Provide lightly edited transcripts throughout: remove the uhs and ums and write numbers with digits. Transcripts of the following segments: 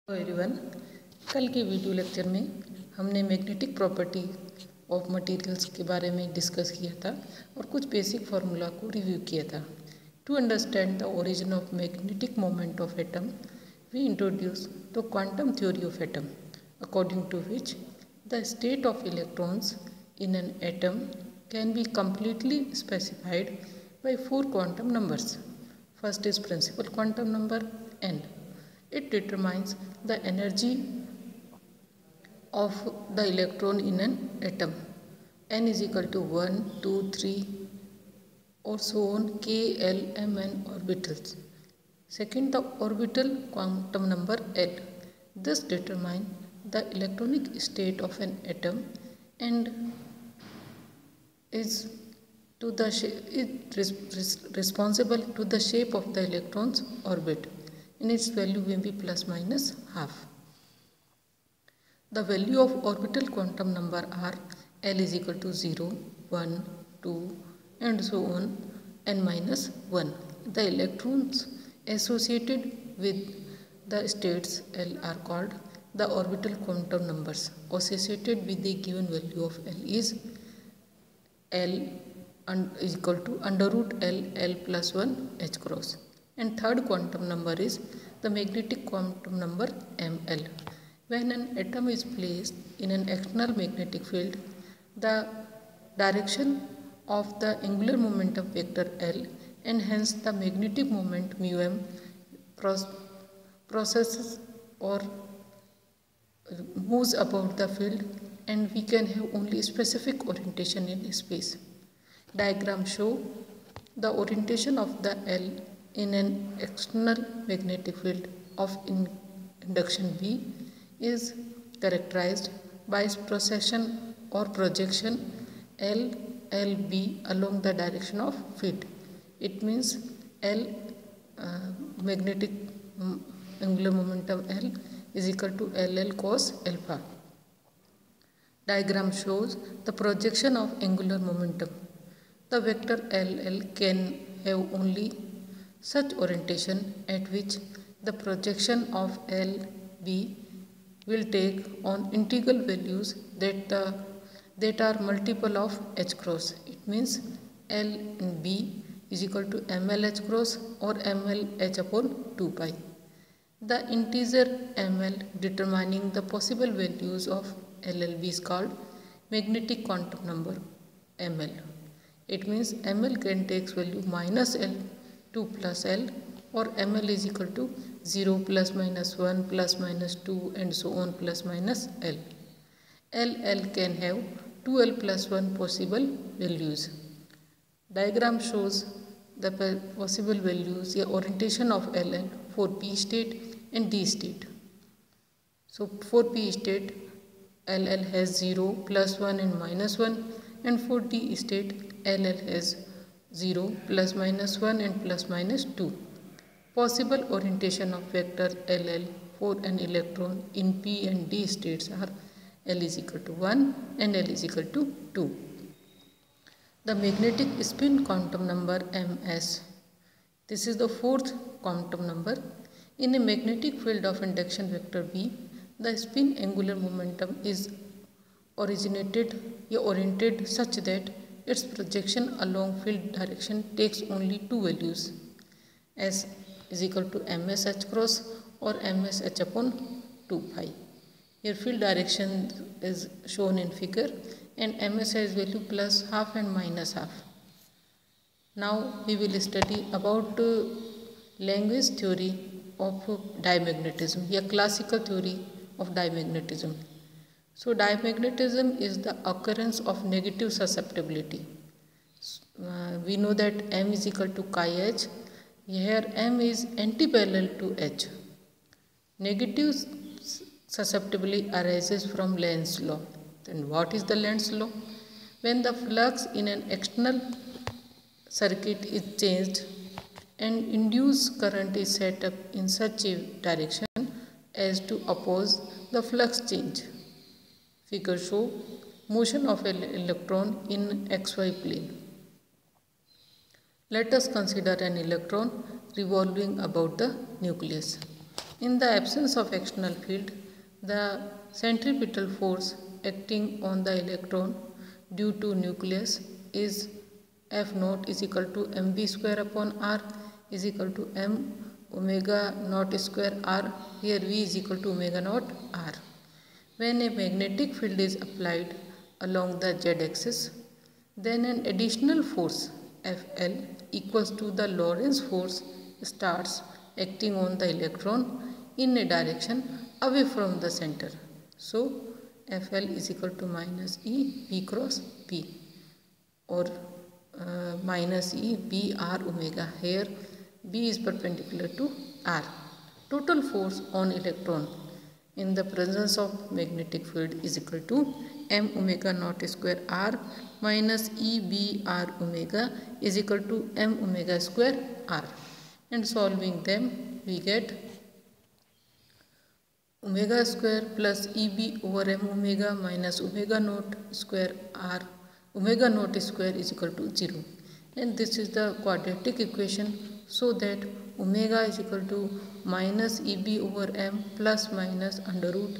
Hello everyone, कल के video lecture में हमने मैग्नेटिक प्रॉपर्टी ऑफ मटेरियल्स के बारे में डिस्कस किया था और कुछ बेसिक फार्मूला को रिव्यू किया था। To understand the origin of magnetic moment of atom we introduce the quantum theory of atom according to which the state of electrons in an atom can be completely specified by four quantum numbers. First is principal quantum number n. It determines the energy of the electron in an atom. N is equal to 1, 2, 3 or so on k, l, m, n orbitals. Second, the orbital quantum number L. This determines the electronic state of an atom and is responsible to the shape of the electron's orbit. In its value may be plus minus half. The value of orbital quantum number are L is equal to 0, 1, 2 and so on n minus 1. The electrons associated with the states L are called the orbital quantum numbers. Associated with the given value of L is L is equal to under root L, L plus 1 H cross. And third quantum number is the magnetic quantum number ML. When an atom is placed in an external magnetic field, the direction of the angular momentum vector L and hence the magnetic moment m processes or moves about the field, and we can have only specific orientation in space. Diagram show the orientation of the L in an external magnetic field of induction B is characterized by precession or projection LB along the direction of field. It means L magnetic angular momentum L is equal to LL cos alpha. Diagram shows the projection of angular momentum. The vector LL can have only such orientation at which the projection of LB will take on integral values that are multiple of H cross. It means L and B is equal to MLH cross or MLH upon 2 pi. The integer ML determining the possible values of LLB is called magnetic quantum number ML. It means ML can take value minus L, 2 plus L, or ML is equal to 0 plus minus 1 plus minus 2 and so on plus minus L. LL can have 2L plus 1 possible values. Diagram shows the possible values, the orientation of LL for P state and D state. So for P state, LL has 0, plus 1 and minus 1, and for D state, LL has 0, plus minus 1 and plus minus 2. Possible orientation of vector LL for an electron in P and D states are L is equal to 1 and L is equal to 2. The magnetic spin quantum number MS. This is the fourth quantum number. In a magnetic field of induction vector B, the spin angular momentum is oriented such that its projection along field direction takes only two values, S is equal to MSH cross or MSH upon 2 pi. Here field direction is shown in figure and MS has value plus half and minus half. Now we will study about language theory of diamagnetism, a classical theory of diamagnetism. So diamagnetism is the occurrence of negative susceptibility. We know that M is equal to chi H. Here M is antiparallel to H. Negative susceptibility arises from Lenz's law. Then what is the Lenz's law? When the flux in an external circuit is changed and induced current is set up in such a direction as to oppose the flux change. Figure show motion of an electron in XY plane. Let us consider an electron revolving about the nucleus. In the absence of external field, the centripetal force acting on the electron due to nucleus is F naught is equal to mv square upon r is equal to m omega naught square r. Here v is equal to omega naught r. When a magnetic field is applied along the z-axis, then an additional force Fl equals to the Lorentz force starts acting on the electron in a direction away from the center. So Fl is equal to minus E B cross P, or minus E B r omega. Here B is perpendicular to r. Total force on electron in the presence of magnetic field is equal to m omega naught square r minus E B r omega is equal to m omega square r. And solving them, we get omega square plus EB over m omega minus omega naught square r, omega naught square is equal to 0. And this is the quadratic equation, so that omega is equal to minus EB over m plus minus under root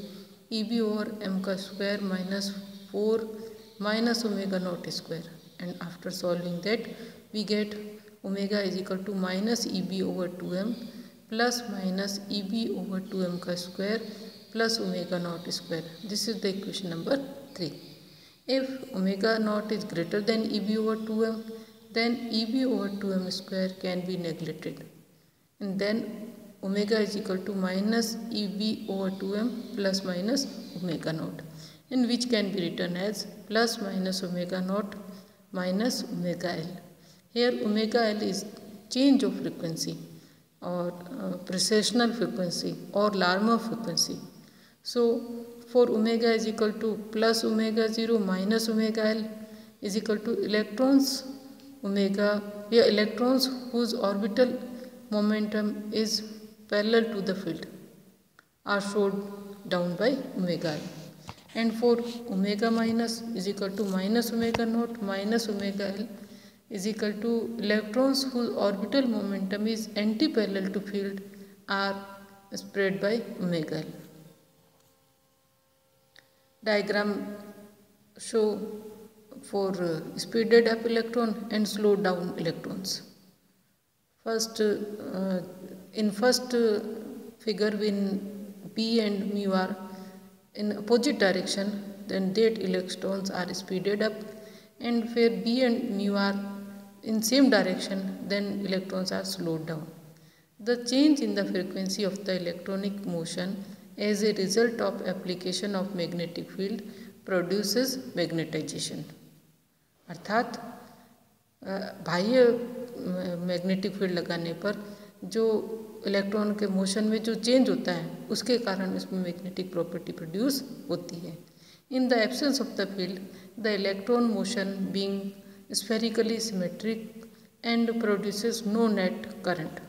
EB over m ka square minus 4 minus omega naught square. And after solving that, we get omega is equal to minus EB over 2m plus minus EB over 2m ka square plus omega naught square. This is the equation number 3. If omega naught is greater than EB over 2m, then EB over 2m square can be neglected. And then omega is equal to minus EB over 2m plus minus omega naught, in which can be written as plus minus omega naught minus omega L. Here omega L is change of frequency or precessional frequency or Larmor frequency. So for omega is equal to plus omega 0 minus omega L is equal to electrons omega, where electrons whose orbital momentum is parallel to the field are slowed down by omega L. And for omega minus is equal to minus omega naught minus omega L is equal to electrons whose orbital momentum is anti-parallel to field are spread by omega L. Diagram show for speeded up electron and slowed down electrons. First, in first figure, when p and mu are in opposite direction, then that electrons are speeded up, and where b and mu are in same direction, then electrons are slowed down. The change in the frequency of the electronic motion as a result of application of magnetic field produces magnetization. अर्थात बाह्य magnetic field लगाने पर जो electron के motion में जो change होता है उसके कारण इसमें मैग्नेटिक प्रॉपर्टी प्रोड्यूस होती है. In the absence of the field the electron motion being spherically symmetric and produces no net current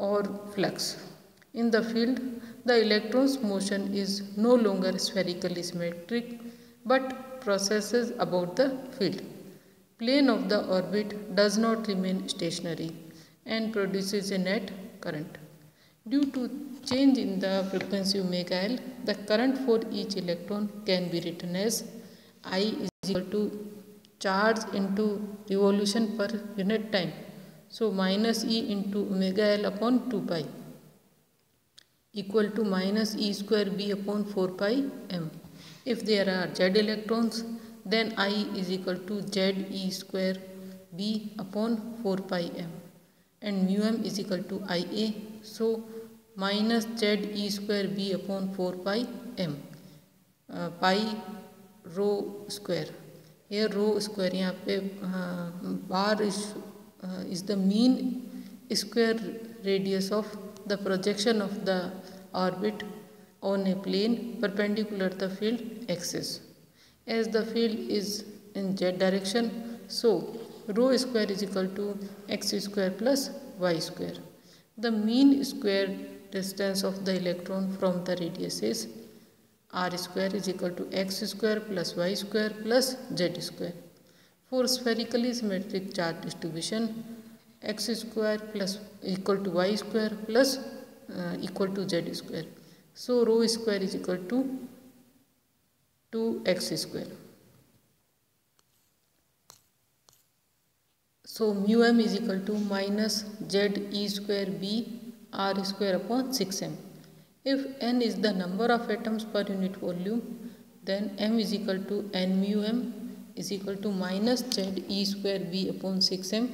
और flux. In the field, the electron's motion is no longer spherically symmetric but processes about the field. Plane of the orbit does not remain stationary and produces a net current. Due to change in the frequency omega L, the current for each electron can be written as I is equal to charge into revolution per unit time. So minus E into omega L upon 2 pi. Equal to minus E square B upon 4 pi m. If there are Z electrons, then I is equal to Z E square B upon 4 pi m, and mu m is equal to IA. So minus Z E square B upon 4 pi m, pi rho square. Here rho square यहाँ पे bar is the mean square radius of the projection of the orbit on a plane perpendicular to the field axis. As the field is in z direction, so rho square is equal to x square plus y square. The mean square distance of the electron from the radius is r square is equal to x square plus y square plus z square. For spherically symmetric charge distribution, x square plus equal to y square plus equal to z square. So rho square is equal to 2x square. So mu m is equal to minus z e square b r square upon 6m. If n is the number of atoms per unit volume, then m is equal to n mu m is equal to minus z e square b upon 6m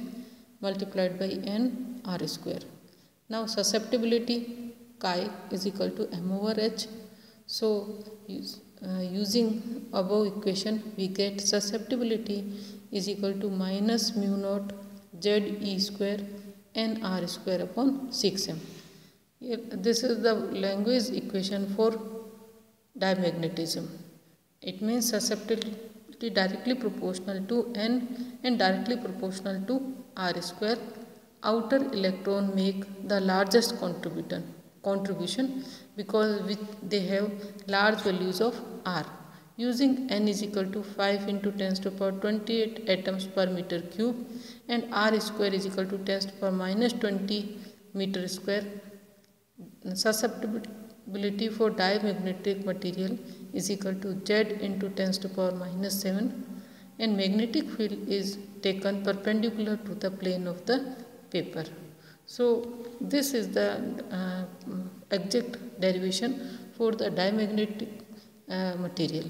multiplied by n r square. Now susceptibility chi is equal to m over h. So using above equation, we get susceptibility is equal to minus mu naught z e square n r square upon 6m. This is the language equation for diamagnetism. It means susceptibility directly proportional to n and directly proportional to r square. Outer electron make the largest contribution because they have large values of r. Using n is equal to 5 into 10 to the power 28 atoms per meter cube and r square is equal to 10 to the power minus 20 meter square. Susceptibility for diamagnetic material is equal to z into 10 to the power minus 7 and magnetic field is taken perpendicular to the plane of the paper. So this is the exact derivation for the diamagnetic material.